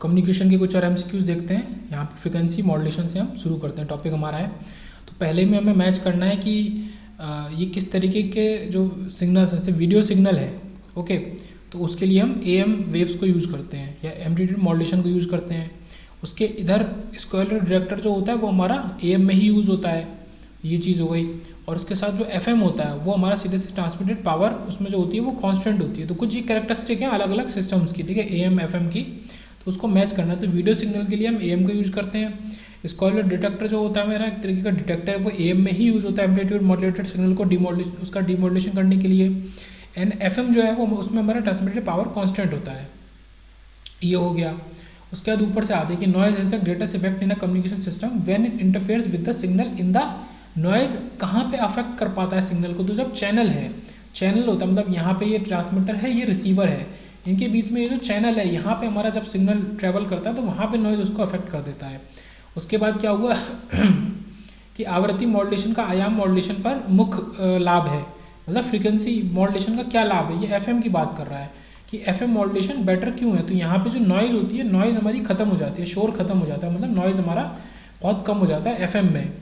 Communication के कुछ और एमसीक्यूज देखते हैं। यहाँ पे फ्रिक्वेंसी मॉड्यूलेशन से हम शुरू करते हैं, टॉपिक हमारा है। तो पहले में हमें मैच करना है कि ये किस तरीके के जो सिग्नल्स, जैसे वीडियो सिग्नल है, ओके, तो उसके लिए हम AM वेव्स को यूज़ करते हैं या एम्पलीट्यूड मॉड्यूलेशन को यूज़ करते हैं। उसके इधर स्क्वायर डिटेक्टर जो होता है वो हमारा AM में ही यूज़ होता है, ये चीज़ हो गई। और उसके साथ जो FM होता है वो हमारा सीधे से ट्रांसमिटेड पावर उसमें जो होती है वो कांस्टेंट होती है। तो कुछ ये कैरेक्टरिस्टिक हैं अलग अलग सिस्टम्स की, ठीक है, AM FM की, तो उसको मैच करना है। तो वीडियो सिग्नल के लिए हम AM का यूज़ करते हैं। स्क्वायर डिटेक्टर जो होता है मेरा एक तरीके का डिटेक्टर है, वो AM में ही यूज़ होता है एम्पलीट्यूड मॉड्यूलेटेड सिग्नल को उसका डिमॉड्यूलेशन करने के लिए। एंड FM जो है वो उसमें हमारा ट्रांसमिटेड पावर कांस्टेंट होता है, ये हो गया। उसके बाद ऊपर से आते हैं कि noise is the greatest effect in a communication system when it interferes with the signal in the. Noise कहाँ पे अफेक्ट कर पाता है सिग्नल को? तो जब चैनल है, चैनल होता है मतलब यहाँ पे ये ट्रांसमीटर है, ये रिसीवर है, इनके बीच में ये जो चैनल है, यहाँ पे हमारा जब सिग्नल ट्रेवल करता है तो वहाँ पे नॉइज उसको अफेक्ट कर देता है। उसके बाद क्या हुआ कि आवृत्ति मॉड्यूलेशन का आयाम मॉड्यूलेशन पर मुख्य लाभ है, मतलब फ्रीक्वेंसी मॉड्यूलेशन का क्या लाभ है, ये FM की बात कर रहा है कि FM मॉड्यूलेशन बेटर क्यों है। तो यहाँ पे जो नॉइज़ होती है, नॉइज़ हमारी खत्म हो जाती है, शोर खत्म हो जाता है, मतलब नॉइज़ हमारा बहुत कम हो जाता है FM में।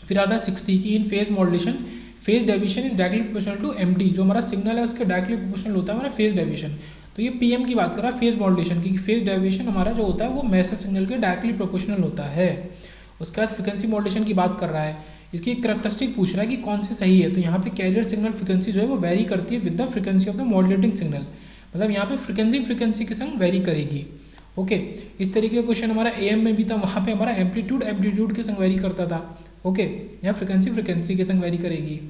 फिर आता है 60 की in phase modulation phase deviation is directly proportional to MD। जो हमारा सिग्नल है उसके डायरेक्टली प्रोपोर्शनल होता है हमारा फेज डेविएशन। तो ये PM की बात कर रहा है फेज मॉड्यूलेशन की, फेज डेविएशन हमारा जो होता है वो मैसेज सिग्नल के डायरेक्टली प्रोपोर्शनल होता है। उसके बाद फ्रिक्वेंसी मॉड्यूलेशन की बात कर रहा है, इसकी कैरेक्टरिस्टिक पूछ रहा है कि कौन सी सही है। तो यहाँ पे कैरियर सिग्नल फ्रिक्वेंसी जो है वो वेरी करती है with the frequency of the modulating signal, मतलब यहाँ पे फ्रिक्वेंसी के संग वेरी करेगी, ओके। इस तरीके का क्वेश्चन हमारा AM में भी था, वहाँ पे हमारा एम्पलीट्यूड के संग वेरी करता था, ओके, यहाँ फ्रिक्वेंसी के संग वेरी करेगी।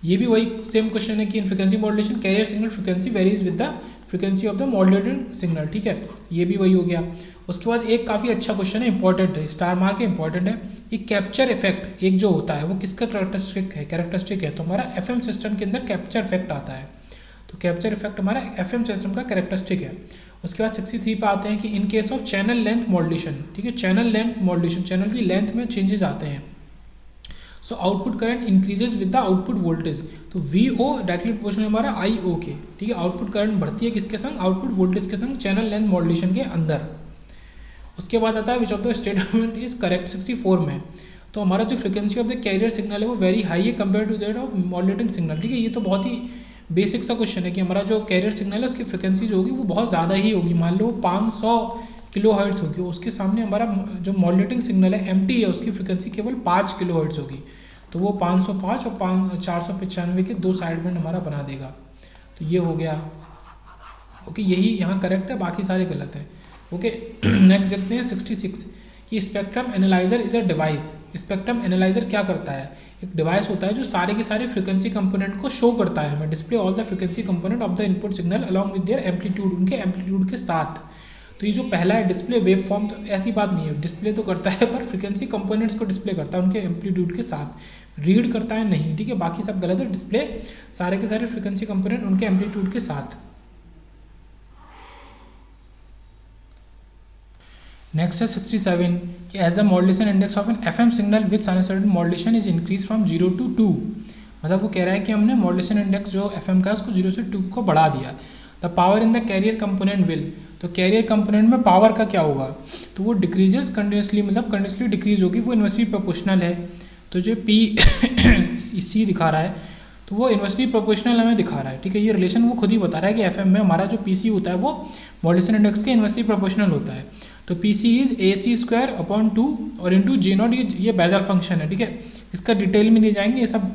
ये भी वही सेम क्वेश्चन है कि in frequency modulation carrier signal frequency varies with the frequency of the modulated signal, ठीक है, ये भी वही हो गया। उसके बाद एक काफ़ी अच्छा क्वेश्चन है, इंपॉर्टेंट है, स्टार मार्क है, इंपॉर्टेंट है। ये कैप्चर इफेक्ट एक जो होता है वो किसका कैरेक्टरिस्टिक है? तो हमारा FM सिस्टम के अंदर कैप्चर इफेक्ट आता है, तो कैप्चर इफेक्ट हमारा FM सिस्टम का कैरेक्टरिस्टिक है। उसके बाद 63 पे आते हैं कि इन case of channel length modulation, ठीक है, चैनल लेंथ मॉड्यूलेशन, चैनल की लेंथ में चेंजेस आते हैं। So output current increases with the output voltage. तो VO डायरेक्टली प्रोपोर्शनल हमारा IO के, ठीक है, आउटपुट करंट बढ़ती है किसके संग? आउटपुट वोल्टेज के संग चैनल लेंथ मॉड्यूलेशन के अंदर। उसके बाद आता है which of the statement is correct 64 में। तो हमारा जो frequency of the carrier signal है वो वेरी हाई है compare to that of modulating signal, ठीक है। ये तो बहुत ही बेसिक सा क्वेश्चन है कि हमारा जो कैरियर सिग्नल है उसकी फ्रिक्वेंसी जो होगी वो बहुत ज़्यादा ही होगी, मान लो 500 किलोहर्ट्ज़ होगी, उसके सामने हमारा जो मॉड्यूलेटिंग सिग्नल है MT है उसकी फ्रिक्वेंसी केवल 5 किलोहर्ट्ज़ होगी। तो वो 505 और 495 के दो साइड बैंड हमारा बना देगा। तो ये हो गया, ओके, यही यहाँ करेक्ट है, बाकी सारे गलत हैं, ओके। नेक्स्ट देखते हैं 66 कि spectrum analyser is a device. Spectrum analyser क्या करता है? एक डिवाइस होता है जो सारे के सारे फ्रिक्वेंसी कंपोनेंट को शो करता है हमें, display all the frequency component of the input signal along with their amplitude, उनके एम्पलीट्यूड के साथ। तो ये जो पहला है डिस्प्ले वेव फॉर्म, तो ऐसी बात नहीं है, डिस्प्ले तो करता है पर फ्रिक्वेंसी कंपोनेंट्स को डिस्प्ले करता है उनके एम्पलीट्यूड के साथ, रीड करता है नहीं, ठीक है, बाकी सब गलत है। डिस्प्ले सारे के सारे फ्रिक्वेंसी कंपोनेंट उनके एम्पलीट्यूड के साथ। नेक्स्ट है 67 कि as a modulation index of an FM signal with sinusoidal modulation is increase from 0 to 2। मतलब वो कह रहा है कि हमने मॉड्यूलेशन इंडेक्स जो FM का है उसको 0 से 2 को बढ़ा दिया। The power in the carrier component will, तो कैरियर कंपोनेंट में पावर का क्या होगा? तो वो डिक्रीजेस कंटिन्यूसली, मतलब कंटिन्यूसली डिक्रीज होगी, वो इन्वर्सली प्रोपोर्शनल है। तो जो C दिखा रहा है तो वो इन्वर्सली प्रोपोर्शनल हमें दिखा रहा है, ठीक है, ये रिलेशन वो खुद ही बता रहा है कि FM में हमारा जो PC होता है वो मॉड्यूलेशन इंडेक्स के इन्वर्सली प्रोपोर्शनल होता है। तो PC इज AC²/2 और इंटू J0, ये बेजल फंक्शन है, ठीक है, इसका डिटेल में नहीं जाएंगे, ये सब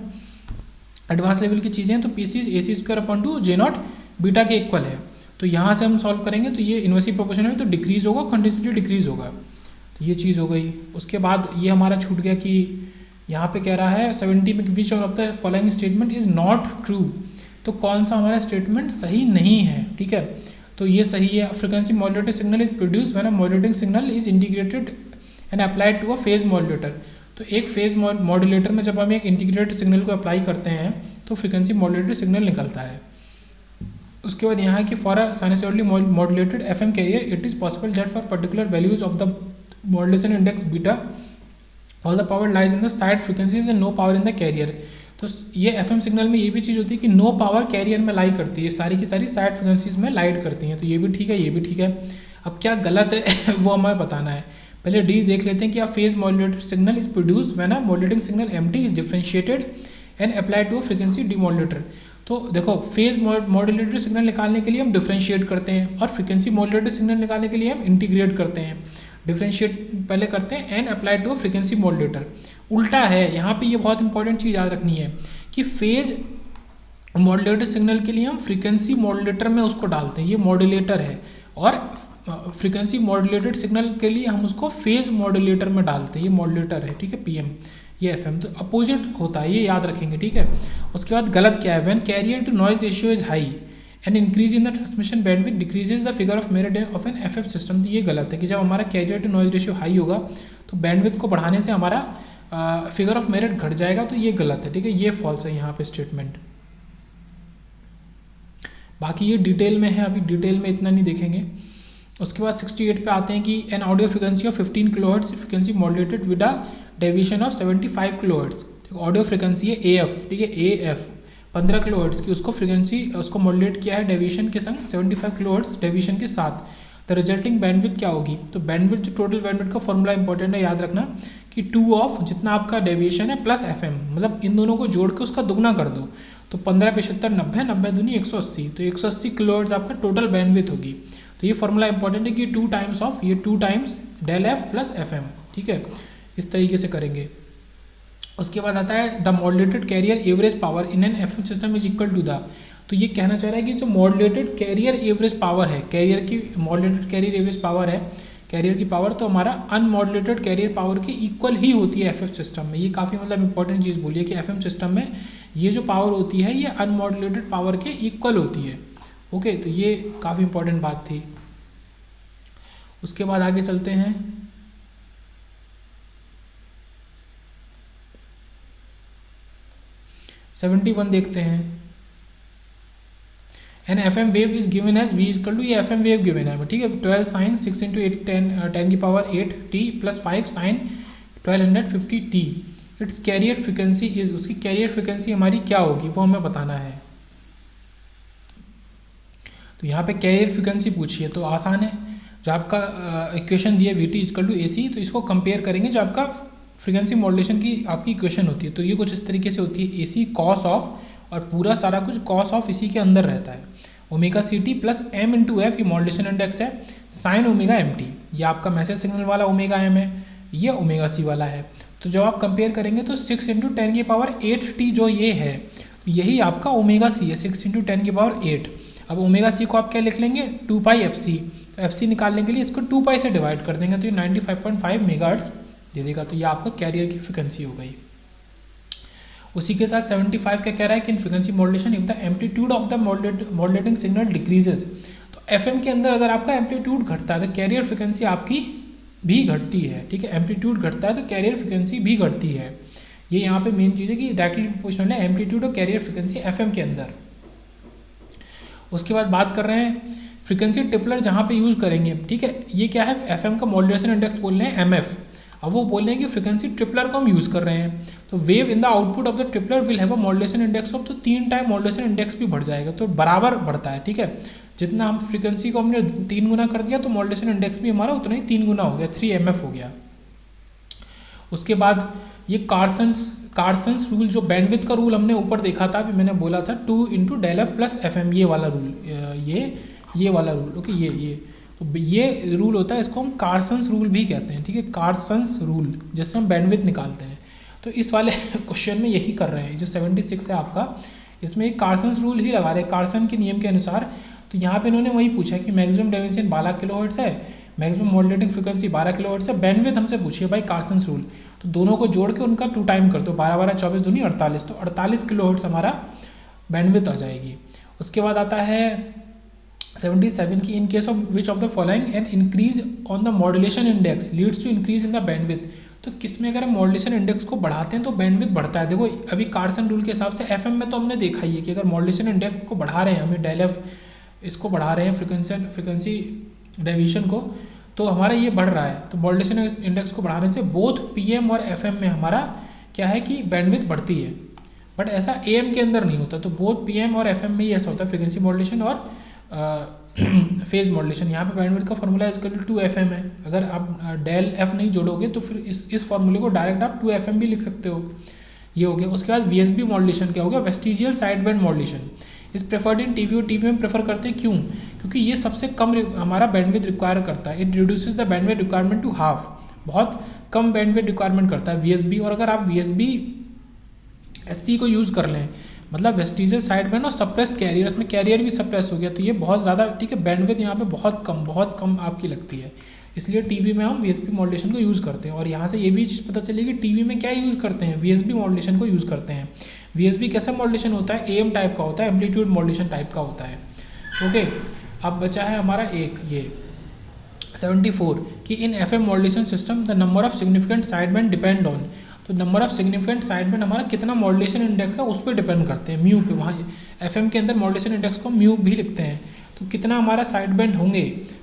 एडवांस लेवल की चीज़ें हैं। तो PC is AC²/2 J0 beta के इक्वल है। तो यहाँ से हम सॉल्व करेंगे तो ये इन्वर्सली प्रोपोर्शनल है तो डिक्रीज होगा, कंटिन्यूसली डिक्रीज होगा, तो ये चीज़ हो गई। उसके बाद ये हमारा छूट गया कि यहाँ पे कह रहा है 70 में विच of the following statement is not true. तो कौन सा हमारा स्टेटमेंट सही नहीं है, ठीक है, तो ये सही है। Frequency modulated signal is produce when a modulating signal is integrated and applied to a phase modulator. तो एक फेज मॉड्यूलेटर में जब हम एक इंटीग्रेटेड सिग्नल को अप्लाई करते हैं तो फ्रीक्वेंसी मॉड्यूलेटेड सिग्नल निकलता है। उसके बाद यहाँ है कि for a sinusoidally modulated FM carrier it is possible that for particular values of the modulation index beta all the power lies in the side frequencies and no power in the carrier. तो ये FM signal में ये भी चीज़ होती है कि no power career में लाई करती है, सारी की सारी साइड फ्रिक्वेंसीज में लाइट करती हैं। तो ये भी ठीक है, ये भी ठीक है। अब क्या गलत है वो हमें बताना है। पहले डी देख लेते हैं कि phase modulated signal is produce when a modulating signal MT is differentiated and applied to a frequency demodulator. तो देखो फेज मॉड्यूलेटेड सिग्नल निकालने के लिए हम डिफरेंशिएट करते हैं और फ्रीक्वेंसी मॉड्यूलेटेड सिग्नल निकालने के लिए हम इंटीग्रेट करते हैं। डिफरेंशिएट पहले करते हैं and applied to a frequency modulator. उल्टा है यहाँ पे, ये बहुत इंपॉर्टेंट चीज़ याद रखनी है कि फेज मॉड्यूलेटेड सिग्नल के लिए हम फ्रीक्वेंसी मॉड्यूलेटर में उसको डालते हैं, ये मॉड्यूलेटर है, और फ्रीक्वेंसी मॉड्यूलेटेड सिग्नल के लिए हम उसको फेज मॉड्यूलेटर में डालते हैं, ये मॉड्यूलेटर है, ठीक है, पीएम, ये एफएम। तो अपोजिट होता है, ये याद रखेंगे, ठीक है। उसके बाद गलत क्या है, when carrier to noise ratio is high and increase in the transmission bandwidth decreases the figure of merit of an FF system. तो ये गलत है कि जब हमारा carrier to noise ratio high होगा तो बैंडविड्थ को बढ़ाने से हमारा फिगर ऑफ मेरिट घट जाएगा, तो ये गलत है, ठीक है, ये फॉल्स है यहाँ पे स्टेटमेंट। बाकी ये डिटेल में है, अभी डिटेल में इतना नहीं देखेंगे। उसके बाद 68 पे आते हैं कि an audio frequency of 15 kilohertz frequency modulated with a deviation of 75 kilohertz. Audio frequency है एएफ, ठीक है, एएफ 15 किलोहर्ट्ज की, उसको फ्रिक्वेंसी उसको मॉड्यूलेट किया है डेविएशन के संग 75 किलोहर्ट्ज डेविएशन के साथ। द रिजल्टिंग बैंडविड्थ क्या होगी, तो बैंडविड्थ जो टोटल बैंडविड्थ का फॉर्मूला इंपॉर्टेंट है, याद रखना कि 2 ऑफ जितना आपका डेविएशन है प्लस एफएम, मतलब इन दोनों को जोड़ के उसका दुगना कर दो, तो 15 75 90 90 दूनी 180, तो 180 किलोहर्ट्ज आपका टोटल बैंडविड्थ होगी। तो ये फॉर्मूला इंपॉर्टेंट है कि 2 टाइम्स ऑफ ये 2 times del F plus F M, ठीक है, इस तरीके से करेंगे। उसके बाद आता है the modulated carrier average power in an F M system is equal to the, तो ये कहना चाह रहा है कि जो मॉड्यूलेटेड कैरियर एवरेज पावर है, कैरियर की मॉड्यूलेटेड कैरियर एवरेज पावर है, कैरियर की पावर तो हमारा अनमॉड्यूलेटेड कैरियर पावर की इक्वल ही होती है एफएफ सिस्टम में। ये काफ़ी मतलब इंपॉर्टेंट चीज़ बोलिए कि एफएम सिस्टम में ये जो पावर होती है ये अनमॉड्यूलेटेड पावर के इक्वल होती है। ओके, तो ये काफ़ी इंपॉर्टेंट बात थी। उसके बाद आगे चलते हैं, वन देखते हैं। An F M wave is given as V is equal to, ये एफ एम वेव गिवन है, ठीक है, 12 साइन 6 इंटू 8 10 की पावर 8 T plus 5 sine 1250 T. It's carrier frequency is, उसकी कैरियर फ्रिक्वेंसी हमारी क्या होगी वो हमें बताना है। तो यहाँ पे कैरियर फ्रिक्वेंसी पूछिए तो आसान है, जो आपका इक्वेशन दिया वी टी इजकल टू ए सी, तो इसको कंपेयर करेंगे जो आपका फ्रिक्वेंसी मॉड्यूलेशन की आपकी इक्वेशन होती है, तो ये कुछ इस तरीके से होती है, ए सी कॉस ऑफ, और पूरा सारा कुछ कॉस ऑफ इसी के अंदर रहता है, omega C T plus M into F, ये मॉड्यूलेशन इंडेक्स है, साइन ओमेगा एम टी, ये आपका मैसेज सिग्नल वाला ओमेगा एम है, ये ओमेगा सी वाला है। तो जब आप कंपेयर करेंगे तो 6 इंटू 10 की पावर 8 टी जो ये है, तो यही आपका ओमेगा सी है, 6 इंटू 10 की पावर 8। अब ओमेगा सी को आप क्या लिख लेंगे, 2 पाई एफ सी, तो एफ सी निकालने के लिए इसको 2 पाई से डिवाइड कर देंगे, तो ये 95.5 मेगाहर्ट्ज दे देगा। तो ये आपका कैरियर की फ्रिक्वेंसी हो गई। उसी के साथ 75 क्या कह रहा है कि in frequency modulation if the amplitude of the modulating signal decreases, तो एफएम के अंदर अगर आपका एम्पलीट्यूड घटता है तो कैरियर फ्रिक्वेंसी आपकी भी घटती है, ठीक है, एम्पलीट्यूड घटता है तो कैरियर फ्रिक्वेंसी भी घटती है। ये यहाँ पे मेन चीज़ है कि डायरेक्टली प्रोपोर्शनल है एम्पलीट्यूड और कैरियर फ्रिक्वेंसी एफएम के अंदर। उसके बाद बात कर रहे हैं फ्रिक्वेंसी टिपलर जहाँ पे यूज़ करेंगे, ठीक है, ये क्या है, एफएम का मॉड्यूलेशन इंडेक्स बोल रहे हैं एमएफ। अब वो बोल रहे हैं कि फ्रिक्वेंसी ट्रिपलर को हम यूज़ कर रहे हैं, तो wave in the output of the tripler will have a modulation index of, तो 3 टाइम मॉड्यूलेशन इंडेक्स भी बढ़ जाएगा, तो बराबर बढ़ता है, ठीक है, जितना हम फ्रिक्वेंसी को हमने 3 गुना कर दिया तो मॉड्यूलेशन इंडेक्स भी हमारा उतना ही 3 गुना हो गया, 3 एमएफ हो गया। उसके बाद ये कार्सन्स रूल, जो बैंडविड्थ का रूल हमने ऊपर देखा था, अभी मैंने बोला था 2 into del F plus F M, ये वाला रूल, ये वाला रूल, ओके, ये तो ये रूल होता है, इसको हम कार्सन्स रूल भी कहते हैं, ठीक है, कार्सन्स रूल, जिससे हम बैंडविड्थ निकालते हैं। तो इस वाले क्वेश्चन में यही कर रहे हैं, जो 76 है आपका, इसमें एक कार्सन्स रूल ही लगा रहे हैं कार्सन के नियम के अनुसार। तो यहाँ पे इन्होंने वही पूछा कि मैक्सिमम डेविएशन 12 किलोहर्ट्ज है, मैक्सिमम मॉड्यूलेटिंग फ्रिक्वेंसी 12 किलोहर्ट्ज है, बैंडविड्थ हमसे पूछिए भाई कार्सन्स रूल, तो दोनों को जोड़ के उनका 2 टाइम कर दो, 12 12 24 दूनी 48, तो 48 किलोहर्ट्ज हमारा बैंडविड्थ आ जाएगी। उसके बाद आता है 77 की in case of which of the following an increase on the modulation index leads to increase in the bandwidth, तो किसमें अगर हम मॉड्यूलेशन इंडेक्स को बढ़ाते हैं तो बैंडविड्थ बढ़ता है। देखो अभी कार्सन रूल के हिसाब से एफएम में तो हमने देखा ही है कि अगर मॉड्यूलेशन इंडेक्स को बढ़ा रहे हैं, हमें डेल एफ इसको बढ़ा रहे हैं फ्रिक्वेंसी डेविएशन को, तो हमारा ये बढ़ रहा है, तो मॉड्यूलेशन इंडेक्स को बढ़ाने से बोथ पीएम और एफएम में हमारा क्या है कि बैंडविड्थ बढ़ती है। बट ऐसा AM के अंदर नहीं होता। तो बोथ PM और FM में ही ऐसा होता है, फ्रीक्वेंसी मॉड्यूलेशन और फेज मॉड्यूलेशन। यहाँ पे बैंडविड्थ का फॉर्मूला इक्वल टू 2FM है। अगर आप डेल F नहीं जोड़ोगे तो फिर इस फॉर्मूले को डायरेक्ट आप 2FM भी लिख सकते हो। ये हो गया। उसके बाद VSB मॉड्यूलेशन क्या हो गया, वेस्टिजियल साइड बैंड मॉड्यूलेशन। इस प्रेफर्ड इन टीवी और टीवी में प्रेफर करते हैं, क्यों? क्योंकि ये सबसे कम हमारा बैंडविड्थ रिक्वायर करता है। It reduces the bandwidth requirement to half, बहुत कम बैंडविड्थ रिक्वायरमेंट करता है VSB। और अगर आप VSB SC को यूज़ कर लें, मतलब वेस्टिजियल साइड बैंड और सप्रेस कैरियर, इसमें कैरियर भी सप्रेस हो गया, तो ये बहुत ज़्यादा, ठीक है, बैंडविड्थ यहाँ पे बहुत कम आपकी लगती है। इसलिए टीवी में हम VSB मॉड्यूलेशन को यूज़ करते हैं। और यहाँ से ये भी चीज़ पता चलेगी टीवी में क्या यूज़ करते हैं, VSB मॉड्यूलेशन को यूज़ करते हैं। VSB कैसा मॉड्यूलेशन होता है, AM टाइप का होता है, एम्पलीट्यूड मॉड्यूलेशन टाइप का होता है। ओके, अब बचा है हमारा एक ये 74 कि in FM modulation system the number of significant side band depend on. तो number of significant side band हमारा कितना मॉड्यूलेशन इंडेक्स है उस पर डिपेंड करते हैं, म्यू पे। वहाँ FM के अंदर मॉड्यूलेशन इंडेक्स को म्यू भी लिखते हैं। तो कितना हमारा साइड बैंड होंगे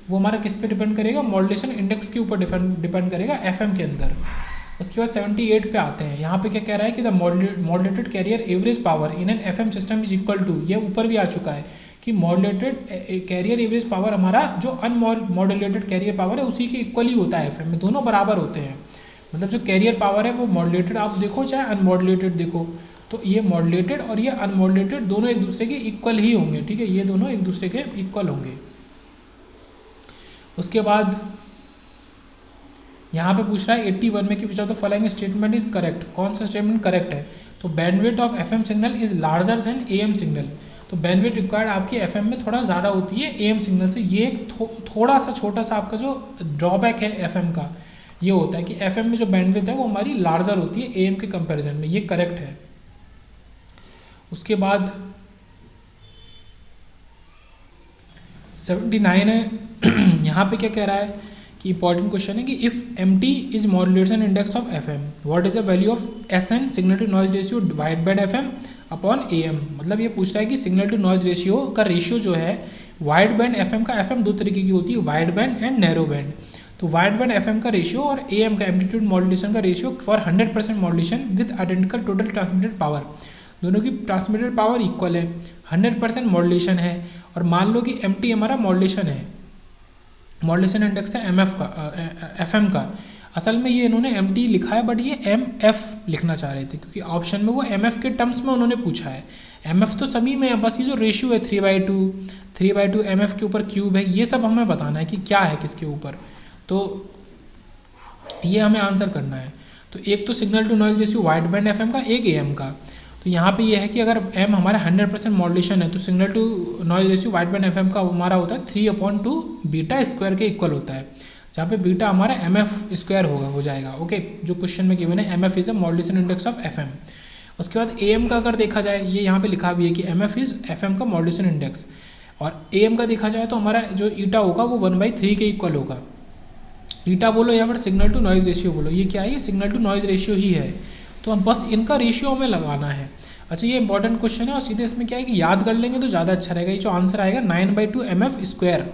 वो हमारा किस पे डिपेंड करेगा, मॉड्यूलेशन इंडेक्स के ऊपर डिपेंड करेगा FM के अंदर। उसके बाद 78 पे आते हैं। यहाँ पे क्या कह रहा है कि the modulated carrier average power in an FM system is equal to, ये ऊपर भी आ चुका है कि मॉड्यूलेटेड कैरियर एवरेज पावर हमारा जो अनमॉड्यूलेटेड कैरियर पावर है उसी के इक्वल ही होता है FM में, दोनों बराबर होते हैं। मतलब जो कैरियर पावर है वो मॉड्यूलेटेड आप देखो चाहे अनमॉड्यूलेटेड देखो, तो ये मॉड्यूलेटेड और ये अनमॉड्यूलेटेड दोनों एक दूसरे के इक्वल ही होंगे, ठीक है, ये दोनों एक दूसरे के इक्वल होंगे। उसके बाद यहाँ पे पूछ रहा है 81 में कि which of the following statement is correct, कौन सा स्टेटमेंट करेक्ट है? तो bandwidth of FM signal is larger than AM signal. तो बैंडविड्थ रिक्वायर्ड आपकी FM में थोड़ा ज़्यादा होती है AM सिग्नल से। ये एक थोड़ा सा छोटा सा आपका जो ड्रॉबैक है FM का ये होता है कि FM में जो बैंडविड्थ है वो हमारी लार्जर होती है AM के कंपैरिजन में, ये करेक्ट है। उसके बाद 79 है। यहाँ पे क्या कह रहा है कि इंपॉर्टेंट क्वेश्चन है कि if MT is modulation index of FM, what is the value of SN signal to noise ratio divide by FM upon AM। मतलब ये पूछ रहा है कि सिग्नल टू नॉइज रेशियो का रेशियो जो है वाइड बैंड FM का, FM दो तरीके की होती है, wide band and narrow band. तो वाइड बैंड FM का रेशियो और AM का एम्पलीट्यूड मॉड्यूलेशन का ratio for 100% modulation with identical total transmitted power, दोनों की ट्रांसमिटेड पावर इक्वल है, 100% मॉड्यूलेशन है। और मान लो कि MT हमारा मॉड्यूलेशन है, मॉड्यूलेशन इंडेक्स है FM का। असल में ये इन्होंने MT लिखा है बट ये MF लिखना चाह रहे थे क्योंकि ऑप्शन में वो MF के टर्म्स में उन्होंने पूछा है। MF तो सभी में है, बस ये जो रेशियो है 3/2 MF के ऊपर क्यूब है, ये सब हमें बताना है कि क्या है किसके ऊपर, तो ये हमें आंसर करना है। तो एक तो signal to noise ratio wide band FM का, एक AM का। तो यहाँ पे ये है कि अगर M हमारा 100% मॉड्यूलेशन है तो signal to noise ratio wide band FM का हमारा होता है 3/2 बीटा स्क्वायर के इक्वल होता है, जहाँ पे बीटा हमारा MF स्क्वायर हो जाएगा। ओके, जो क्वेश्चन में गिवन है MF is a modulation index of FM। उसके बाद AM का अगर देखा जाए, ये यहाँ पे लिखा भी है कि MF इज FM का मॉड्यूलेशन इंडेक्स, और AM का देखा जाए तो हमारा जो ईटा होगा वो 1/3 के इक्वल होगा। ईटा बोलो या फिर सिग्नल टू नॉइज रेशियो बोलो, ये क्या है, ये सिग्नल टू नॉइज रेशियो ही है। तो हम बस इनका रेशियो हमें लगाना है। अच्छा, ये इंपॉर्टेंट क्वेश्चन है और सीधे इसमें क्या है कि याद कर लेंगे तो ज़्यादा अच्छा रहेगा। ये जो आंसर आएगा 9/2 MF स्क्वायर,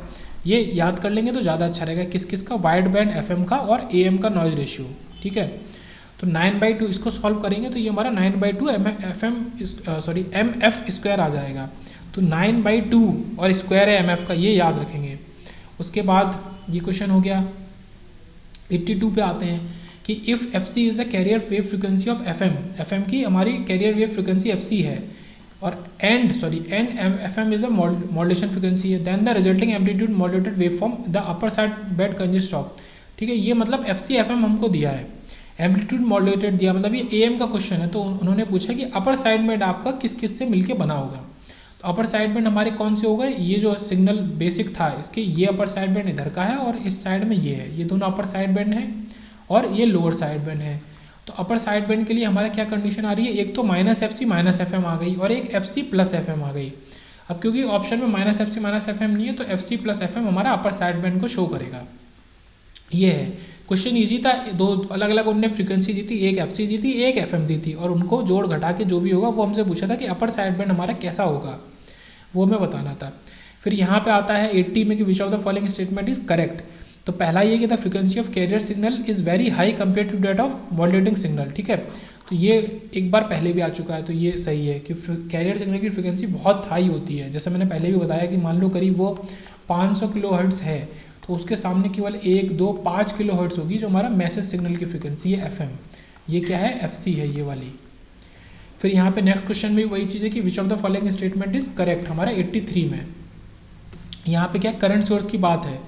ये याद कर लेंगे तो ज़्यादा अच्छा रहेगा। किस किस का, वाइड बैंड FM का और AM का नॉइज रेशियो, ठीक है। तो 9/2 इसको सॉल्व करेंगे तो ये हमारा 9/2 MF स्क्वायर आ जाएगा। तो 9/2 और स्क्वायर है MF का, ये याद रखेंगे। उसके बाद ये क्वेश्चन हो गया। 82 पे आते हैं कि if FC is the carrier wave frequency of FM की हमारी कैरियर वेव फ्रिक्वेंसी FC है, और and FM is the modulation frequency है, then the resulting amplitude modulated wave form the upper side band consist of, ठीक है। ये मतलब FC FM हमको दिया है, एम्पलीट्यूड मॉड्यूलेटेड दिया, मतलब ये AM का क्वेश्चन है। तो उन्होंने पूछा कि अपर साइड बैंड आपका किस किस से मिलके बना होगा। तो अपर साइड बैंड हमारे कौन से हो गए, ये जो सिग्नल बेसिक था इसके, ये अपर साइड बैंड इधर का है और इस साइड में ये है, ये दोनों अपर साइड बैंड है और ये लोअर साइड बैंड है। तो अपर साइड बैंड के लिए हमारा क्या कंडीशन आ रही है, एक तो -FC -FM आ गई और एक FC + FM आ गई। अब क्योंकि ऑप्शन में -FC -FM नहीं है तो FC + FM हमारा अपर साइड बैंड को शो करेगा। ये है क्वेश्चन, ईजी था। दो अलग अलग उनने फ्रीक्वेंसी दी थी, एक FC दी थी, एक FM दी थी, और उनको जोड़ घटा के जो भी होगा वो हमसे पूछा था कि अपर साइड बैंड हमारा कैसा होगा, वो हमें बताना था। फिर यहाँ पे आता है 80 में कि which of the following statement is correct. तो पहला ये कि the frequency of carrier signal is very high compare to that of modulating signal, ठीक है। तो ये एक बार पहले भी आ चुका है, तो ये सही है कि कैरियर सिग्नल की फ्रिक्वेंसी बहुत हाई होती है। जैसे मैंने पहले भी बताया कि मान लो करीब वो 500 किलोहर्ट्ज़ है, तो उसके सामने केवल 1, 2, 5 किलोहर्ट्ज़ होगी जो हमारा मैसेज सिग्नल की फ्रिक्वेंसी है FM। ये क्या है, FC है ये वाली। फिर यहाँ पे नेक्स्ट क्वेश्चन में वही चीज़ है कि which of the following statement is correct, हमारा 83 में। यहाँ पे क्या करंट सोर्स की बात है,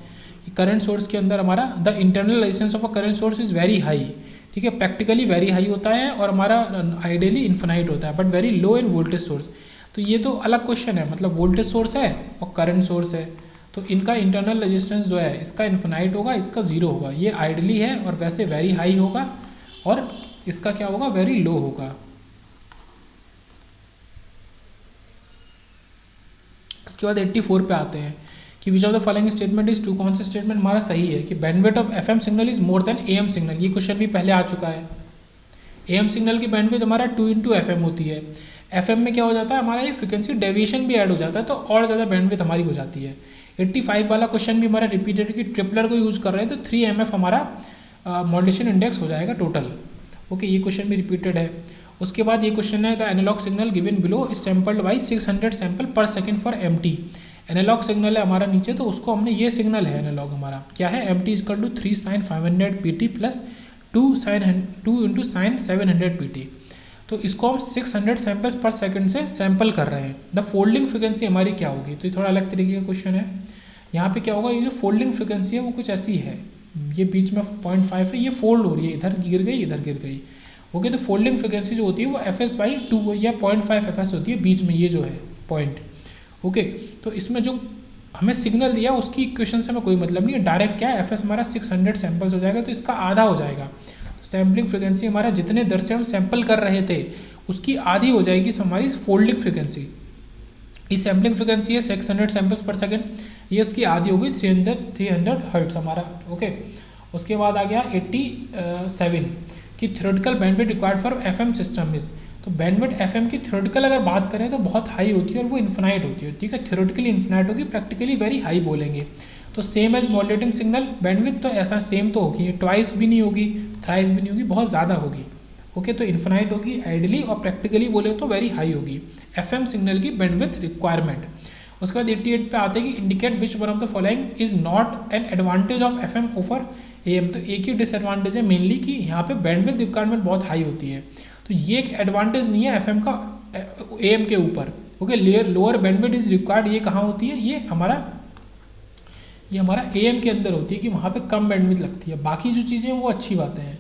करंट सोर्स के अंदर हमारा the internal resistance of a current source is very high, ठीक है, प्रैक्टिकली वेरी हाई होता है और हमारा आइडियली इन्फिनाइट होता है, but very low in voltage source. तो ये तो अलग क्वेश्चन है, मतलब वोल्टेज सोर्स है और करंट सोर्स है, तो इनका इंटरनल रेजिस्टेंस जो है इसका इन्फिनाइट होगा, इसका ज़ीरो होगा। ये आइडियली है और वैसे वेरी हाई होगा, और इसका क्या होगा, वेरी लो होगा। इसके बाद 84 पे आते हैं कि which of the following statement is true, कौन सा स्टेटमेंट हमारा सही है कि bandwidth of FM signal is more than AM signal. ये क्वेश्चन भी पहले आ चुका है। AM सिग्नल की बैंडविड्थ हमारा 2 × FM होती है। FM में क्या हो जाता है, हमारा ये फ्रिक्वेंसी डेविएशन भी ऐड हो जाता है, तो और ज़्यादा बैंडविड्थ हमारी हो जाती है। 85 वाला क्वेश्चन भी हमारा रिपीटेड की ट्रिपलर को यूज़ कर रहे हैं, तो 3 MF हमारा मॉड्यूलेशन इंडेक्स हो जाएगा टोटल। ओके, ये क्वेश्चन भी रिपीटेड है। उसके बाद ये क्वेश्चन है the analogue signal given below is sampled by 600 sample per second for MT। Analogue signal है हमारा नीचे, तो उसको हमने, ये सिग्नल है एनालॉग हमारा क्या है, MT equal to 3 sin 500 PT plus 2 × sin 700 PT। तो इसको हम 600 सैंपल्स पर सेकंड से सैंपल कर रहे हैं। द फोल्डिंग फ्रिक्वेंसी हमारी क्या होगी, तो ये थोड़ा अलग तरीके का क्वेश्चन है। यहाँ पे क्या होगा, ये जो फोल्डिंग फ्रिक्वेंसी है वो कुछ ऐसी है, ये बीच में 0.5 है, ये फोल्ड हो रही है, इधर गिर गई इधर गिर गई। ओके, तो फोल्डिंग फ्रिक्वेंसी जो होती है वो FS/2 या 0.5 FS होती है बीच में, ये जो है पॉइंट। ओके, तो इसमें जो हमें सिग्नल दिया उसकी इक्वेशन से हमें कोई मतलब नहीं है, डायरेक्ट क्या है, FS हमारा 600 सैंपल्स हो जाएगा, तो इसका आधा हो जाएगा। सैम्पलिंग फ्रिक्वेंसी हमारा जितने दर से हम सैंपल कर रहे थे उसकी आधी हो जाएगी हमारी फोल्डिंग फ्रिक्वेंसी। इस सैम्पलिंग फ्रिक्वेंसी है 600 सैंपल्स पर सेकेंड, ये उसकी आधी होगी 300 हर्ट्स हमारा। ओके, उसके बाद आ गया 87 कि theoretical bandwidth required for FM system is. तो बैंडविड्थ FM की थ्योरेटिकल अगर बात करें तो बहुत हाई होती है और वो इन्फिनाइट होती है, ठीक है, थ्योरेटिकली इन्फिनाइट होगी, प्रैक्टिकली वेरी हाई बोलेंगे। तो same as modulating signal bandwidth तो ऐसा सेम तो होगी, ट्वाइस भी नहीं होगी, थ्राइस भी नहीं होगी, बहुत ज़्यादा होगी। ओके, तो इन्फिनाइट होगी आइडियली, और प्रैक्टिकली बोले तो वेरी हाई होगी FM सिग्नल की बैंडविड्थ रिक्वायरमेंट। उसके बाद 88 पे आते हैं कि indicate which one of the following is not an advantage of FM over AM। तो एक ही डिसएडवांटेज है मेनली कि यहाँ पे बैंडविड्थ रिक्वायरमेंट बहुत हाई होती है, तो ये एक एडवांटेज नहीं है FM का AM के ऊपर। Okay, lower bandwidth is required, ये कहाँ होती है, ये हमारा AM के अंदर होती है कि वहाँ पे कम बैंडविड्थ लगती है। बाकी जो चीज़ें हैं वो अच्छी बातें हैं,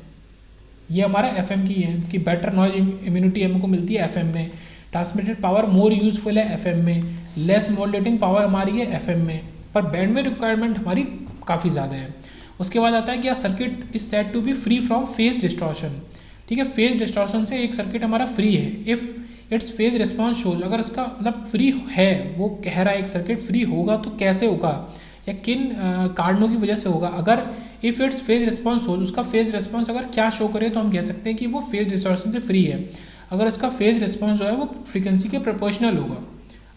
ये हमारा FM की है कि बेटर नॉइज इम्यूनिटी हमको मिलती है FM में, ट्रांसमिटेड पावर मोर यूजफुल है FM में, लेस मॉड्यूलेटिंग पावर हमारी है FM में, पर बैंडविड्थ रिक्वायरमेंट हमारी काफ़ी ज़्यादा है। उसके बाद आता है कि circuit is said to be free from phase distortion, ठीक है, फेज डिस्टॉर्शन से एक सर्किट हमारा फ्री है if it's phase response shows. अगर उसका मतलब फ्री है, वो कह रहा है एक सर्किट फ्री होगा तो कैसे होगा या किन कारणों की वजह से होगा। अगर if it's phase response shows, उसका फेज रिस्पॉन्स अगर क्या शो करे तो हम कह सकते हैं कि वो फेज डिस्टॉर्शन से फ्री है। अगर उसका फेज रिस्पॉन्स जो है वो फ्रीक्वेंसी के प्रोपोर्शनल होगा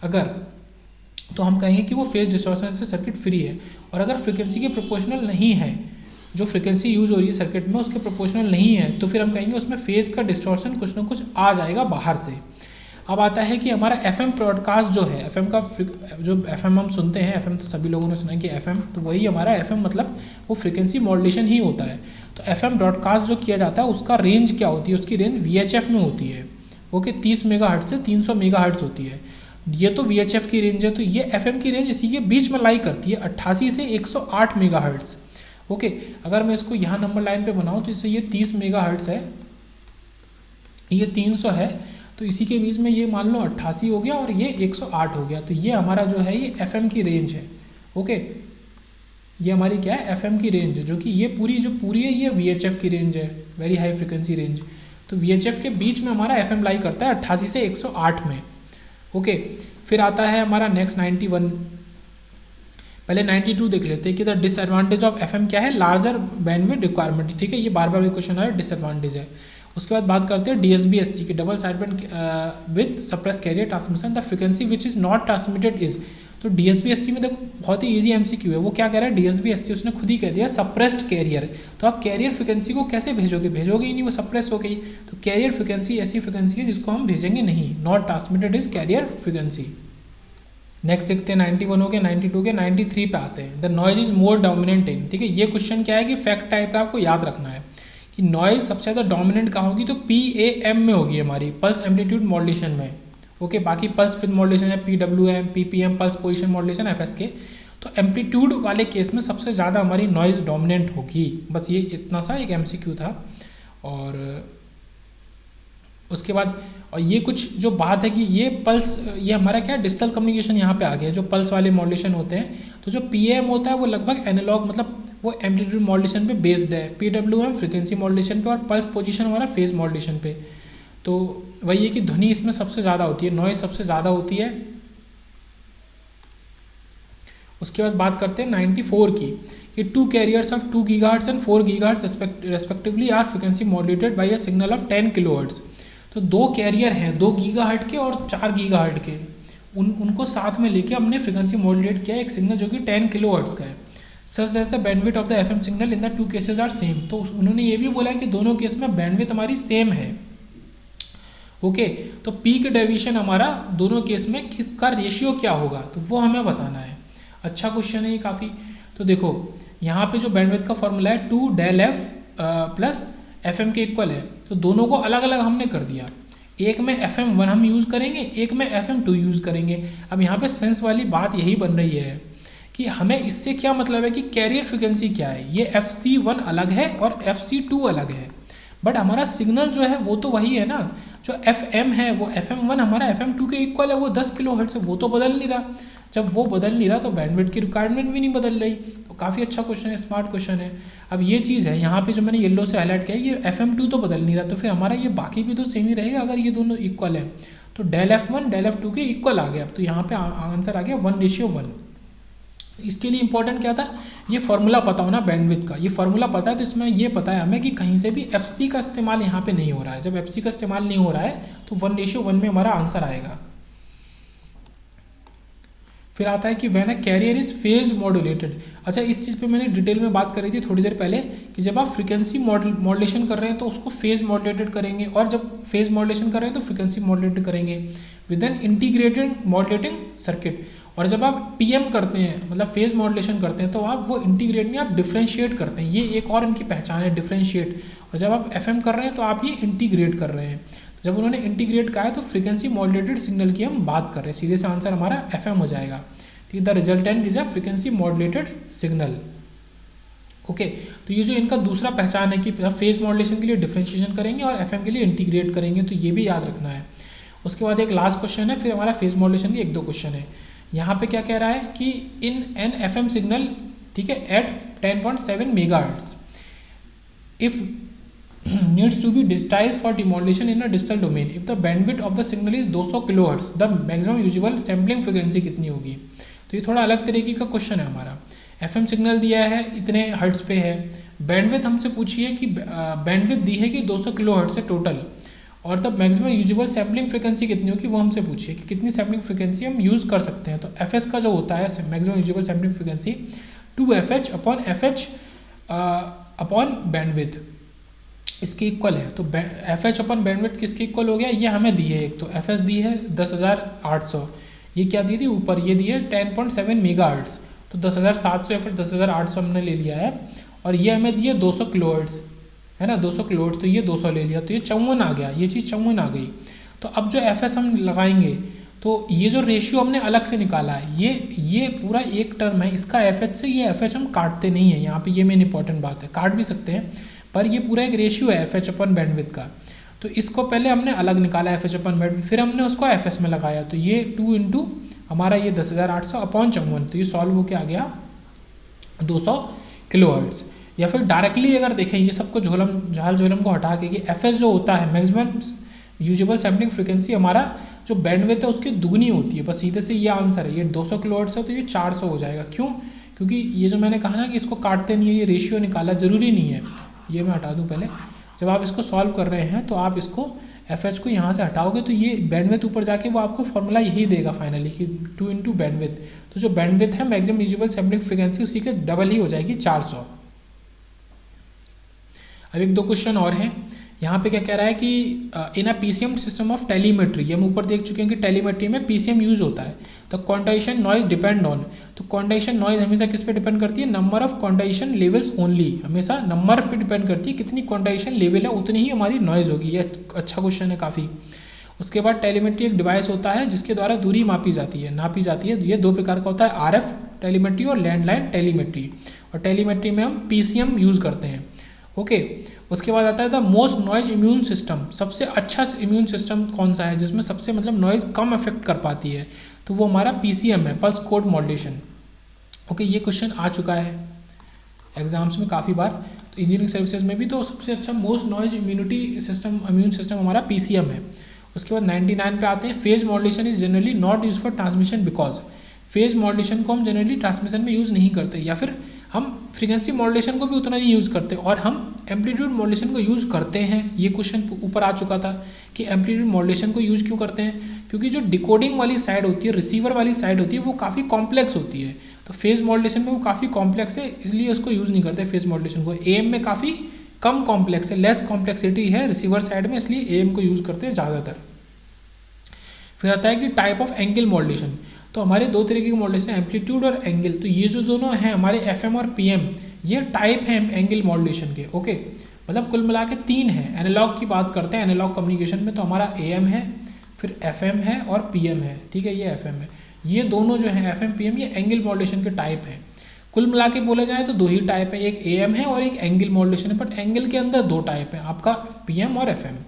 अगर, तो हम कहेंगे कि वो फेज डिस्टॉर्शन से सर्किट फ्री है। और अगर फ्रीक्वेंसी के प्रोपोर्शनल नहीं है, जो फ्रीक्वेंसी यूज़ हो रही है सर्किट में उसके प्रोपोर्शनल नहीं है, तो फिर हम कहेंगे उसमें फेज का डिस्टॉर्शन कुछ ना कुछ आ जाएगा बाहर से। अब आता है कि हमारा FM ब्रॉडकास्ट जो है, FM का जो FM हम सुनते हैं, FM तो सभी लोगों ने सुना है कि FM, तो वही हमारा FM मतलब वो फ्रीक्वेंसी मॉड्यूलेशन ही होता है। तो FM ब्रॉडकास्ट जो किया जाता है उसका रेंज क्या होती है, उसकी रेंज VHF में होती है। ओके, 30 मेगाहर्ट्ज़ से 300 मेगाहर्ट्ज़ होती है। ये तो VHF की रेंज है, तो ये FM की रेंज इसी के बीच में लाई करती है 88 से 108 मेगाहर्ट्ज़। ओके, अगर मैं इसको यहाँ नंबर लाइन पे बनाऊँ तो इससे ये 30 मेगाहर्ट्ज़ है, ये 300 है, तो इसी के बीच में ये मान लो 88 हो गया और ये 108 हो गया। तो ये हमारा जो है ये FM की रेंज है। ओके, ये हमारी क्या है, FM की रेंज है, जो कि ये पूरी है ये VHF की रेंज है, वेरी हाई फ्रिक्वेंसी रेंज। तो VHF के बीच में हमारा FM लाई करता है 88 से 108 में। ओके, फिर आता है हमारा नेक्स्ट 91। पहले 92 देख लेते हैं कि द डिसएडवांटेज ऑफ FM क्या है, लार्जर बैंडविड्थ रिक्वायरमेंट, ठीक है, ये बार बार क्वेश्चन आ रहा है, डिसएडवांटेज है। उसके बाद बात करते हैं DSB SC की, double sideband with suppress carrier transmission, the frequency which is not transmitted is. तो DSB-SC में देखो बहुत ही इजी MCQ है। वो क्या कह रहा है, DSB-SC उसने खुद ही कह दिया सप्रेस्ड कैरियर। तो आप कैरियर फ्रिक्वेंसी को कैसे भेजोगे, भेजोगे ही नहीं, वो सप्रेस हो गई। तो कैरियर फ्रिक्वेंसी ऐसी फ्रिक्वेंसी है जिसको हम भेजेंगे नहीं, not transmitted is carrier frequency. Next देखते हैं 91 हो गया, 92 के 93 पे आते हैं। The noise is more dominant in, ठीक है। ये क्वेश्चन क्या है कि फैक्ट टाइप का आपको याद रखना है कि नॉइज सबसे ज़्यादा डोमिनेंट कहाँ होगी, तो PAM में होगी हमारी, पल्स एम्पलीट्यूड मॉड्यूलेशन में। ओके, बाकी पल्स विद मॉड्यूलेशन है PWM, PPM, pulse position modulation FS के। तो एम्पलीट्यूड वाले केस में सबसे ज़्यादा हमारी नॉइज डोमिनेंट होगी। बस ये इतना सा एक MCQ था। और उसके बाद और ये कुछ जो बात है कि ये पल्स, ये हमारा क्या डिजिटल कम्युनिकेशन यहाँ पे आ गया, जो पल्स वाले मॉड्यूलेशन होते हैं। तो जो PAM होता है वो लगभग एनालॉग, मतलब वो एम्पलीट्यूड मॉड्यूलेशन पे बेस्ड है, PWM फ्रीक्वेंसी मॉड्यूलेशन पे, और पल्स पोजीशन हमारा फेज मॉड्यूलेशन पे। तो वही है कि ध्वनि इसमें सबसे ज़्यादा होती है, नॉइज सबसे ज़्यादा होती है। उसके बाद बात करते हैं 94 की, कि 2 carriers of 2 GHz and 4 GHz respectively are frequency modulated by a signal of 10 kHz। तो 2 कैरियर हैं 2 GHz के और 4 GHz के, उनको साथ में लेके हमने फ्रिक्वेंसी मॉड्यूलेट किया एक सिग्नल जो कि 10 kHz का है। Such that the bandwidth of the FM signal in the 2 cases are same. तो उन्होंने ये भी बोला कि दोनों केस में बैंडविड्थ हमारी सेम है। ओके, तो पीक डेविएशन हमारा दोनों केस में का रेशियो क्या होगा, तो वो हमें बताना है। अच्छा क्वेश्चन है ये काफ़ी। तो देखो यहाँ पे जो बैंडविड्थ का फॉर्मूला है 2 del F प्लस FM के इक्वल है। तो दोनों को अलग अलग हमने कर दिया, एक में FM1 हम यूज़ करेंगे, एक में FM2 यूज़ करेंगे। अब यहाँ पे सेंस वाली बात यही बन रही है कि हमें इससे क्या मतलब है कि कैरियर फ्रिक्वेंसी क्या है। ये FC1 अलग है और FC2 अलग है, बट हमारा सिग्नल जो है वो तो वही है ना। जो FM है वो FM1 हमारा FM2 के इक्वल है, वो 10 kHz है, वो तो बदल नहीं रहा। जब वो बदल नहीं रहा तो बैंडविड्थ की रिक्वायरमेंट भी नहीं बदल रही। तो काफ़ी अच्छा क्वेश्चन है, स्मार्ट क्वेश्चन है। अब ये चीज़ है यहाँ पे जो मैंने येलो से हाईलाइट किया, ये FM2 तो बदल नहीं रहा, तो फिर हमारा ये बाकी भी तो सेम ही रहेगा अगर ये दोनों इक्वल है। तो del F1 del F2 के इक्वल आ गया। तो यहाँ पे आंसर आ गया 1:1। इसके लिए इंपॉर्टेंट क्या था, ये फार्मूला पता होना बैंडविड्थ का। ये फार्मूला पता है तो इसमें ये पता है हमें कि कहीं से भी FC का इस्तेमाल यहाँ पे नहीं हो रहा है। जब FC का इस्तेमाल नहीं हो रहा है तो 1:1 में हमारा आंसर आएगा। फिर आता है कि when a carrier is phase modulated. अच्छा, इस चीज़ पे मैंने डिटेल में बात करी थी थोड़ी देर पहले कि जब आप फ्रीक्वेंसी मॉड्यूलेशन कर रहे हैं तो उसको फेज मॉड्यूलेटेड करेंगे, और जब फेज मॉड्यूलेशन कर रहे हैं तो फ्रीक्वेंसी मॉड्यूलेटेड करेंगे with an integrated modulating circuit. और जब आप PM करते हैं, मतलब फेज मॉड्यूलेशन करते हैं, तो आप वो इंटीग्रेट नहीं, आप डिफ्रेंशिएट करते हैं। ये एक और इनकी पहचान है, डिफ्रेंशिएट। और जब आप FM कर रहे हैं तो आप ये इंटीग्रेट कर रहे हैं। जब उन्होंने इंटीग्रेट कहा है तो फ्रीक्वेंसी मॉड्यूलेटेड सिग्नल की हम बात कर रहे हैं। सीधे से आंसर हमारा FM हो जाएगा। ठीक, the resultant is a frequency modulated signal. Okay, तो ये जो इनका दूसरा पहचान है कि फेज मॉड्यूलेशन के लिए डिफ्रेंशिएशन करेंगे और FM के लिए इंटीग्रेट करेंगे, तो ये भी याद रखना है। उसके बाद एक लास्ट क्वेश्चन है, फिर हमारा फेज मॉड्यूलेशन के 1-2 क्वेश्चन है। यहाँ पे क्या कह रहा है कि इन एन FM सिग्नल, ठीक है, at 10.7 MHz IF needs to be digitized for demodulation in a digital domain if the bandwidth of the signal is 200 kHz, the maximum usable sampling frequency कितनी होगी। तो ये थोड़ा अलग तरीके का क्वेश्चन है हमारा। FM सिग्नल दिया है इतने हर्ट्ज पे है, बैंडविड्थ हमसे पूछी है कि बैंडविड्थ दी है कि 200 kHz है टोटल, और तब मैक्सिमम यूजेबल सैम्पलिंग फ्रिक्वेंसी कितनी होगी वो हमसे पूछिए कि कितनी सैम्पलिंग फ्रिक्वेंसी हम यूज़ कर सकते हैं। तो FS का जो होता है maximum usable sampling frequency 2FH upon FH upon bandwidth, इसके इक्वल है। तो FH अपॉन बैंडविड्थ किसके इक्वल हो गया, ये हमें दी है। एक तो FS दी है 10,800, ये क्या दी थी ऊपर, ये दी है 10.7 MHz, तो 10,700 या फिर 10,800 हमने ले लिया है। और ये हमें दी है 200 kHz, है ना, 200 kHz, तो ये 200 ले लिया, तो ये 54 आ गया, ये चीज़ 54 आ गई। तो अब जो FS हम लगाएंगे तो ये जो रेशियो हमने अलग से निकाला है, ये पूरा एक टर्म है, इसका FH से ये FH हम काटते नहीं है। यहाँ पे ये मेन इंपॉर्टेंट बात है, काट भी सकते हैं पर ये पूरा एक रेशियो है FH अपॉन बैंडविड्थ का। तो इसको पहले हमने अलग निकाला FH अपॉन बैंडविड्थ, फिर हमने उसको FS में लगाया, तो ये 2 इंटू हमारा ये 10,800 अपॉन 54, तो ये सॉल्व होके आ गया 200 kHz। या फिर डायरेक्टली अगर देखें ये सबको झाल झोलम को हटा के कि FS जो होता है मैक्सिमम यूजेबल सैम्पलिंग फ्रिक्वेंसी हमारा जो बैंडविड्थ है उसकी दुगनी होती है। बस सीधे से ये आंसर है, ये 200 kHz है तो ये 400 हो जाएगा। क्यों? क्योंकि ये जो मैंने कहा ना कि इसको काटते नहीं है, ये रेशियो निकाला ज़रूरी नहीं है, ये मैं हटा दूँ पहले। जब आप इसको सॉल्व कर रहे हैं तो आप इसको FH को यहाँ से हटाओगे तो ये बैंडविड्थ ऊपर जाके वो आपको फॉर्मूला यही देगा फाइनली कि 2 इंटू बैंडविड्थ। तो जो बैंडविड्थ है मैक्सिमम यूजेबल सैम्पलिंग फ्रीक्वेंसी उसी के डबल ही हो जाएगी 400। अब एक दो क्वेश्चन और हैं। यहाँ पे क्या कह रहा है कि इन अ PCM सिस्टम ऑफ टेलीमेट्री, ये हम ऊपर देख चुके हैं कि टेलीमेट्री में PCM यूज होता है। तो क्वांटाइजेशन नॉइज डिपेंड ऑन, तो क्वांटाइजेशन नॉइज हमेशा किस पे डिपेंड करती है, number of quantization levels only, हमेशा नंबर पे डिपेंड करती है, कितनी क्वांटाइजेशन लेवल है उतनी ही हमारी नॉइज होगी। ये अच्छा क्वेश्चन है काफ़ी। उसके बाद टेलीमेट्री एक डिवाइस होता है जिसके द्वारा दूरी नापी जाती है। ये दो प्रकार का होता है, RF टेलीमेट्री और लैंडलाइन टेलीमेट्री। और टेलीमेट्री में हम PCM यूज़ करते हैं। ओके उसके बाद आता है the most noise immune system, सबसे अच्छा इम्यून सिस्टम कौन सा है जिसमें सबसे मतलब नॉइज कम अफेक्ट कर पाती है, तो वो हमारा PCM है, पल्स कोड मॉड्यूलेशन। ओके ये क्वेश्चन आ चुका है एग्जाम्स में काफ़ी बार, तो इंजीनियरिंग सर्विसेज में भी। तो सबसे अच्छा मोस्ट नॉइज इम्यून सिस्टम हमारा PCM है। उसके बाद 99 पे आते हैं, phase modulation is generally not use for transmission because, phase modulation को हम जनरली ट्रांसमिशन में यूज़ नहीं करते, या फिर हम फ्रीक्वेंसी मॉड्यूलेशन को भी उतना नहीं यूज़ करते और हम एम्पलीट्यूड मॉड्यूलेशन को यूज़ करते हैं। ये क्वेश्चन ऊपर आ चुका था कि एम्पलीट्यूड मॉड्यूलेशन को यूज़ क्यों करते हैं, क्योंकि जो डिकोडिंग वाली साइड होती है, रिसीवर वाली साइड होती है, वो काफ़ी कॉम्प्लेक्स होती है। तो फेज मॉड्यूलेशन में वो काफ़ी कॉम्प्लेक्स है, इसलिए उसको यूज़ नहीं करते फेज मॉड्यूलेशन को। AM में काफ़ी कम कॉम्प्लेक्स है, लेस कॉम्प्लेक्सिटी है रिसीवर साइड में, इसलिए AM को यूज़ करते हैं ज़्यादातर। फिर आता है कि टाइप ऑफ एंगल मॉड्यूलेशन, तो हमारे दो तरीके के मॉड्यूलेशन है, एम्पलीट्यूड और एंगल। तो ये जो दोनों हैं हमारे FM और PM, ये टाइप हैं एंगल मॉड्यूलेशन के। ओके मतलब कुल मिला के 3 हैं। एनालॉग की बात करते हैं, एनालॉग कम्युनिकेशन में तो हमारा AM है, फिर FM है और PM है। ठीक है ये FM है, ये दोनों जो हैं FM PM ये एंगल मॉड्यूलेशन के टाइप हैं। कुल मिला के बोला जाए तो 2 ही टाइप है, एक AM है और एक एंगल मॉड्यूलेशन है, बट एंगल के अंदर 2 टाइप है, आपका PM और FM।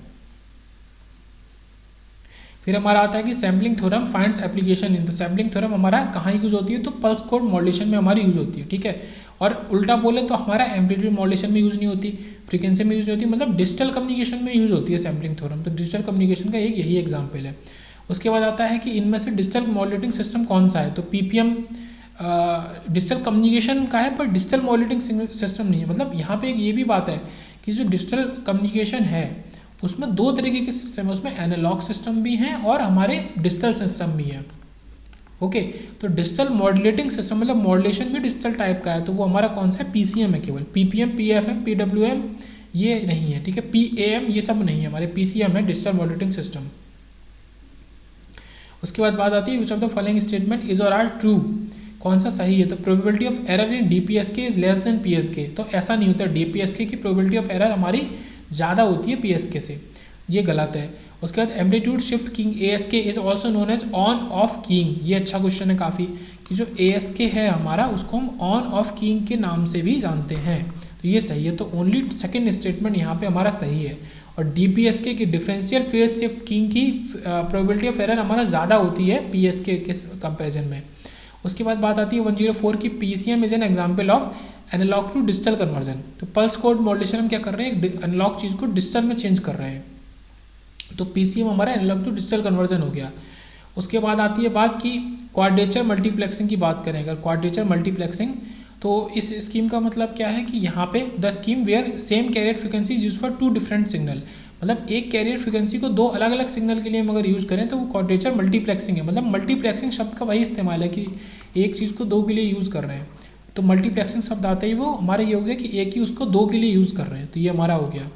फिर हमारा आता है कि sampling theorem finds application in, तो सैम्पलिंग थ्योरम हमारा कहाँ यूज होती है, तो पल्स कोड मॉड्यूलेशन में हमारी यूज होती है। ठीक है, और उल्टा बोले तो हमारा एम्पलीट्यूड मॉड्यूलेशन में यूज नहीं होती, फ्रीक्वेंसी में यूज नहीं होती, मतलब डिजिटल कम्युनिकेशन में यूज होती है सैम्पलिंग थ्योरम। तो डिजिटल कम्युनिकेशन का एक यही एग्जाम्पल है। उसके बाद आता है कि इनमें से डिजिटल मॉड्यूलेटिंग सिस्टम कौन सा है, तो PPM डिजिटल कम्युनिकेशन का है, पर डिजिटल मॉड्यूलेटिंग सिस्टम नहीं है। मतलब यहाँ पे एक ये भी बात है कि जो डिजिटल कम्युनिकेशन है उसमें 2 तरीके के सिस्टम है, उसमें एनालॉग सिस्टम भी हैं और हमारे डिजिटल सिस्टम भी हैं। ओके तो डिजिटल मॉड्यूलेटिंग सिस्टम मतलब मॉड्यूलेशन भी डिजिटल टाइप का है, तो वो हमारा कौन सा है, PCM है केवल। PPM PFM PWM ये नहीं है। ठीक है, PAM ये सब नहीं है, हमारे PCM है डिजिटल मॉड्यूलेटिंग सिस्टम। उसके बाद बात आती है which of the following statement is और आर ट्रू, कौन सा सही है, तो probability of error in DPSK is less than PSK, तो ऐसा नहीं होता, DPSK की प्रोबेबिलिटी ऑफ एरर हमारी ज़्यादा होती है PSK से, ये गलत है। उसके बाद amplitude shift keying ASK is also known as on off keying, ये अच्छा क्वेश्चन है काफ़ी, कि जो ASK है हमारा उसको हम ऑन ऑफ कीइंग के नाम से भी जानते हैं, तो ये सही है। तो ओनली सेकेंड स्टेटमेंट यहाँ पे हमारा सही है। और DPSK की डिफरेंशियल फेज शिफ्ट कीइंग की प्रोबेबिलिटी ऑफ एरर हमारा ज़्यादा होती है PSK के कंपेरिजन में। उसके बाद बात आती है 104 की PCM is an example of analog to digital conversion, तो पल्स कोड मॉड्यूलेशन हम क्या कर रहे हैं, एनालॉग चीज़ को डिजिटल में चेंज कर रहे हैं, तो PCM हमारा एनालॉग टू डिजिटल कन्वर्जन हो गया। उसके बाद आती है बात की क्वाड्रेचर मल्टीप्लेक्सिंग की बात करें, अगर क्वाड्रेचर मल्टीप्लेक्सिंग तो इस स्कीम का मतलब क्या है कि यहाँ पे the scheme where same carrier frequency use for 2 different signal, मतलब एक कैरियर फ्रिक्वेंसी को 2 अलग अलग सिग्नल के लिए हम अगर यूज़ करें तो वो क्वाड्रेचर मल्टीप्लेक्सिंग है। मतलब मल्टीप्लेक्सिंग शब्द का वही इस्तेमाल है कि एक चीज़ को 2 के लिए यूज़ कर रहे हैं, तो मल्टीप्लेक्सिंग शब्द आते ही वो हमारा ये हो गया कि एक ही उसको 2 के लिए यूज़ कर रहे हैं, तो ये हमारा हो गया।